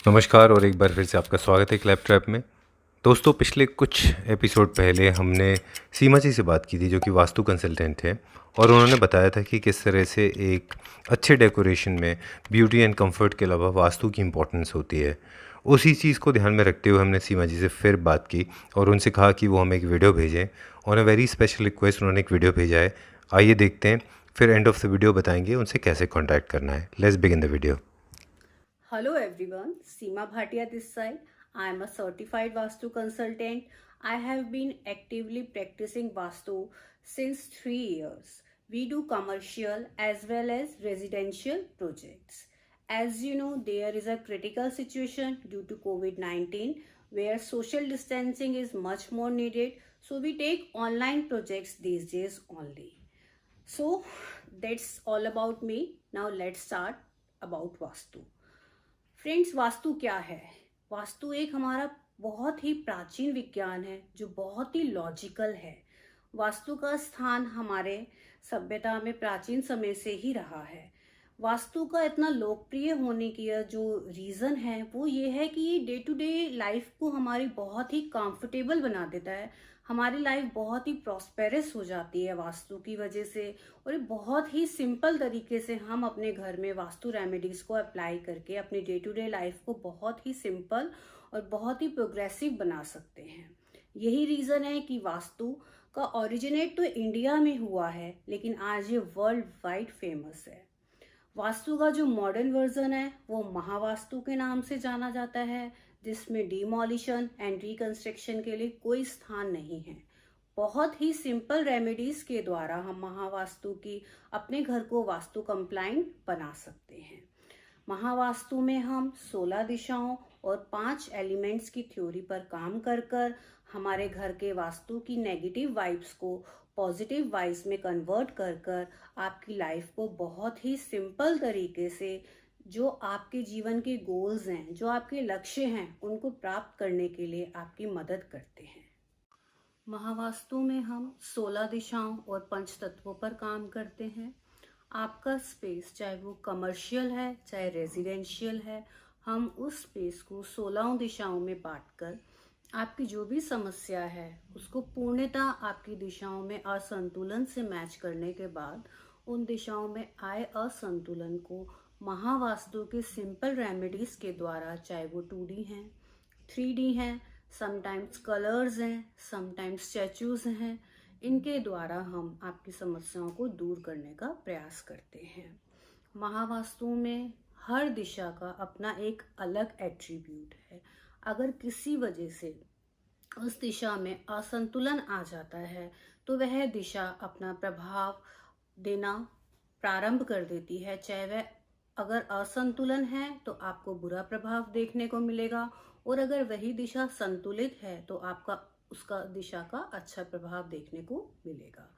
नमस्कार और एक बार फिर से आपका स्वागत है क्लैप ट्रैप में। दोस्तों, पिछले कुछ एपिसोड पहले हमने सीमा जी से बात की थी, जो कि वास्तु कंसल्टेंट है, और उन्होंने बताया था कि किस तरह से एक अच्छे डेकोरेशन में ब्यूटी एंड कंफर्ट के अलावा वास्तु की इम्पोर्टेंस होती है। उसी चीज़ को ध्यान में रखते हुए हमने सीमा जी से फिर बात की और उनसे कहा कि वो हमें एक वीडियो भेजें। On a very special request उन्होंने एक वीडियो भेजा है। आइए देखते हैं, फिर एंड ऑफ द वीडियो बताएंगे उनसे कैसे कॉन्टैक्ट करना है। Let's begin the video. Hello everyone, Seema Bhatia this side. I am a certified Vastu consultant. I have been actively practicing Vastu since 3 years. We do commercial as well as residential projects. As you know, there is a critical situation due to COVID-19 where social distancing is much more needed. So we take online projects these days only. So that's all about me. Now let's start about Vastu. Friends, vastu क्या है? वास्तु एक हमारा बहुत ही प्राचीन विज्ञान है जो बहुत ही लॉजिकल है। वास्तु का स्थान हमारे सभ्यता में प्राचीन समय से ही रहा है। वास्तु का इतना लोकप्रिय होने की जो रीज़न है वो ये है कि ये डे टू डे लाइफ को हमारी बहुत ही कंफर्टेबल बना देता है। हमारी लाइफ बहुत ही प्रॉस्पेरस हो जाती है वास्तु की वजह से। और ये बहुत ही सिंपल तरीके से हम अपने घर में वास्तु रेमेडीज को अप्लाई करके अपनी डे टू डे लाइफ को बहुत ही सिंपल और बहुत ही प्रोग्रेसिव बना सकते हैं। यही रीज़न है कि वास्तु का ओरिजिनेट तो इंडिया में हुआ है, लेकिन आज ये वर्ल्ड वाइड फेमस है। वास्तु का जो मॉडर्न वर्जन है वो महावास्तु के नाम से जाना जाता है, जिसमें डिमोलिशन एंड रिकंस्ट्रक्शन के लिए कोई स्थान नहीं है। बहुत ही सिंपल रेमेडीज के द्वारा हम महावास्तु की अपने घर को वास्तु कंप्लाइंट बना सकते हैं। महावास्तु में हम 16 दिशाओं और 5 एलिमेंट्स की थ्योरी पर काम कर कर हमारे घर के वास्तु की नेगेटिव वाइब्स को पॉजिटिव वाइब्स में कन्वर्ट कर कर आपकी लाइफ को बहुत ही सिंपल तरीके से जो आपके जीवन के गोल्स हैं, जो आपके लक्ष्य हैं, उनको प्राप्त करने के लिए आपकी मदद करते हैं। महावास्तु में हम 16 दिशाओं और पंच तत्वों पर काम करते हैं। आपका स्पेस चाहे वो कमर्शियल है चाहे रेजिडेंशियल है, हम उस स्पेस को 16 दिशाओं में बांटकर आपकी जो भी समस्या है उसको पूर्णतः आपकी दिशाओं में असंतुलन से मैच करने के बाद उन दिशाओं में आए असंतुलन को महावास्तु के सिंपल रेमेडीज के द्वारा, चाहे वो 2D हैं, 3D हैं, समटाइम्स कलर्स हैं, समटाइम्स स्टैचूज हैं, इनके द्वारा हम आपकी समस्याओं को दूर करने का प्रयास करते हैं। महावास्तु में हर दिशा का अपना एक अलग एट्रीब्यूट है। अगर किसी वजह से उस दिशा में असंतुलन आ जाता है तो वह दिशा अपना प्रभाव देना प्रारंभ कर देती है। चाहे वह अगर असंतुलन है तो आपको बुरा प्रभाव देखने को मिलेगा, और अगर वही दिशा संतुलित है तो आपका उसका दिशा का अच्छा प्रभाव देखने को मिलेगा।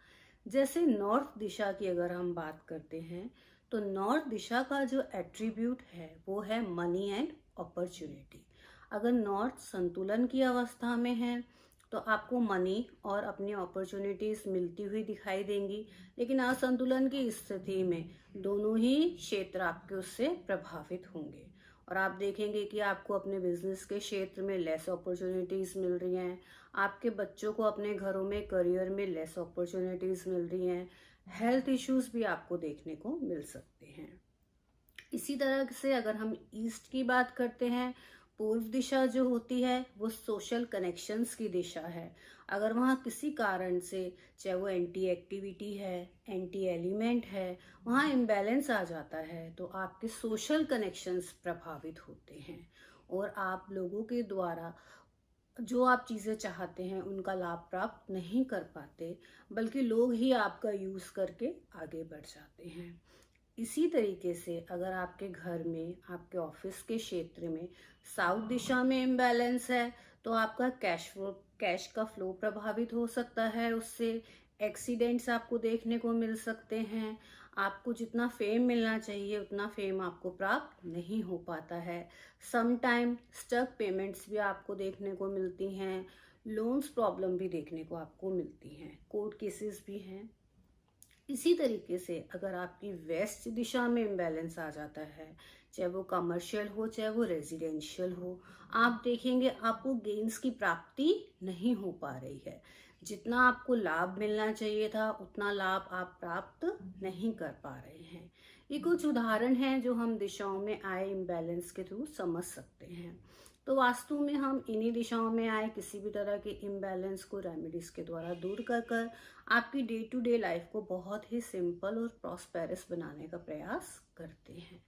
जैसे नॉर्थ दिशा की अगर हम बात करते हैं तो नॉर्थ दिशा का जो एट्रीब्यूट है वो है मनी एंड अपॉर्चुनिटी। अगर नॉर्थ संतुलन की अवस्था में है तो आपको मनी और अपनी अपॉर्चुनिटीज मिलती हुई दिखाई देंगी, लेकिन असंतुलन की स्थिति में दोनों ही क्षेत्र आपके उससे प्रभावित होंगे। और आप देखेंगे कि आपको अपने बिजनेस के क्षेत्र में लेस अपॉर्चुनिटीज मिल रही हैं, आपके बच्चों को अपने घरों में करियर में लेस अपॉर्चुनिटीज मिल रही हैं, हेल्थ इश्यूज भी आपको देखने को मिल सकते हैं। इसी तरह से अगर हम ईस्ट की बात करते हैं, पूर्व दिशा जो होती है वो सोशल कनेक्शंस की दिशा है। अगर वहाँ किसी कारण से, चाहे वो एंटी एक्टिविटी है, एंटी एलिमेंट है, वहाँ इम्बैलेंस आ जाता है तो आपके सोशल कनेक्शंस प्रभावित होते हैं और आप लोगों के द्वारा जो आप चीज़ें चाहते हैं उनका लाभ प्राप्त नहीं कर पाते, बल्कि लोग ही आपका यूज़ करके आगे बढ़ जाते हैं। इसी तरीके से अगर आपके घर में, आपके ऑफिस के क्षेत्र में साउथ दिशा में इम्बैलेंस है तो आपका कैश का फ्लो प्रभावित हो सकता है। उससे एक्सीडेंट्स आपको देखने को मिल सकते हैं। आपको जितना फेम मिलना चाहिए उतना फेम आपको प्राप्त नहीं हो पाता है। सम टाइम स्टक पेमेंट्स भी आपको देखने को मिलती हैं। लोन्स प्रॉब्लम भी देखने को आपको मिलती हैं। कोर्ट केसेस भी हैं। इसी तरीके से अगर आपकी वेस्ट दिशा में इम्बैलेंस आ जाता है चाहे वो कमर्शियल हो चाहे वो रेजिडेंशियल हो, आप देखेंगे आपको गेन्स की प्राप्ति नहीं हो पा रही है। जितना आपको लाभ मिलना चाहिए था उतना लाभ आप प्राप्त नहीं कर पा रहे हैं। ये कुछ उदाहरण हैं जो हम दिशाओं में आए इम्बैलेंस के थ्रू समझ सकते हैं। तो वास्तु में हम इन्हीं दिशाओं में आए किसी भी तरह के इम्बैलेंस को रेमेडीज के द्वारा दूर कर आपकी डे टू डे लाइफ को बहुत ही सिंपल और प्रॉस्पेरस बनाने का प्रयास करते हैं।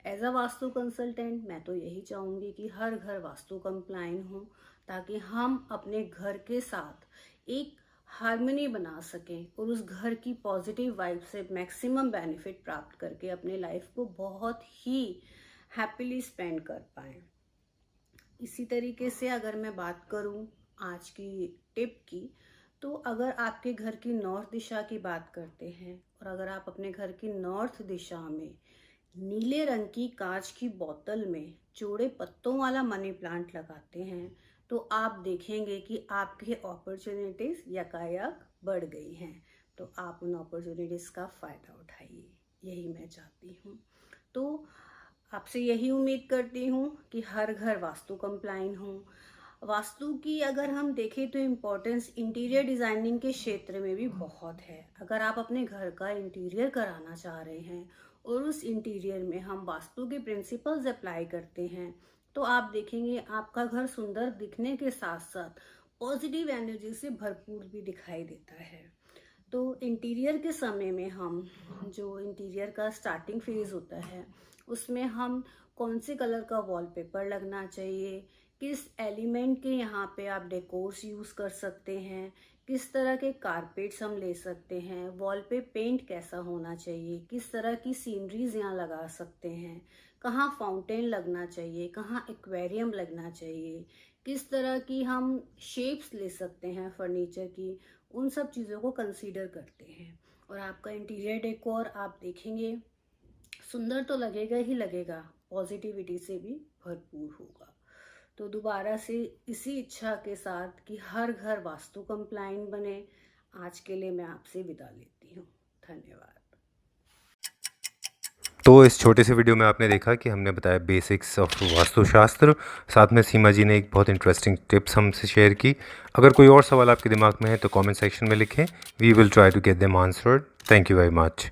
एज अ वास्तु कंसल्टेंट मैं तो यही चाहूँगी कि हर घर वास्तु कंप्लाइन हो, ताकि हम अपने घर के साथ एक हार्मनी बना सकें और उस घर की पॉजिटिव वाइब से मैक्सिमम बेनिफिट प्राप्त करके अपने लाइफ को बहुत ही हैप्पीली स्पेंड कर पाएं। इसी तरीके से अगर मैं बात करूं आज की टिप की, तो अगर आपके घर की नॉर्थ दिशा की बात करते हैं और अगर आप अपने घर की नॉर्थ दिशा में नीले रंग की कांच की बोतल में चौड़े पत्तों वाला मनी प्लांट लगाते हैं, तो आप देखेंगे कि आपके अपॉर्चुनिटीज यकायक बढ़ गई हैं। तो आप उन अपॉर्चुनिटीज का फ़ायदा उठाइए, यही मैं चाहती हूँ। तो आपसे यही उम्मीद करती हूँ कि हर घर वास्तु कंप्लाइन हो। वास्तु की अगर हम देखें तो इम्पोर्टेंस इंटीरियर डिज़ाइनिंग के क्षेत्र में भी बहुत है। अगर आप अपने घर का इंटीरियर कराना चाह रहे हैं और उस इंटीरियर में हम वास्तु के प्रिंसिपल्स अप्लाई करते हैं, तो आप देखेंगे आपका घर सुंदर दिखने के साथ साथ पॉजिटिव एनर्जी से भरपूर भी दिखाई देता है। तो इंटीरियर के समय में हम जो इंटीरियर का स्टार्टिंग फेज होता है उसमें हम कौन से कलर का वॉलपेपर लगना चाहिए, किस एलिमेंट के यहाँ पे आप डेकोर्स यूज़ कर सकते हैं, किस तरह के कारपेट्स हम ले सकते हैं, वॉल पे पेंट कैसा होना चाहिए, किस तरह की सीनरीज यहाँ लगा सकते हैं, कहाँ फाउंटेन लगना चाहिए, कहाँ एक्वेरियम लगना चाहिए, किस तरह की हम शेप्स ले सकते हैं फर्नीचर की, उन सब चीज़ों को कंसीडर करते हैं। और आपका इंटीरियर डेकोर आप देखेंगे सुंदर तो लगेगा ही लगेगा, पॉजिटिविटी से भी भरपूर होगा। तो दोबारा से इसी इच्छा के साथ कि हर घर वास्तु कंप्लाइन बने, आज के लिए मैं आपसे विदा लेती हूँ। धन्यवाद। तो इस छोटे से वीडियो में आपने देखा कि हमने बताया बेसिक्स ऑफ वास्तुशास्त्र, साथ में सीमा जी ने एक बहुत इंटरेस्टिंग टिप्स हमसे शेयर की। अगर कोई और सवाल आपके दिमाग में है तो कमेंट सेक्शन में लिखें, we will try to get them answered. Thank you very much.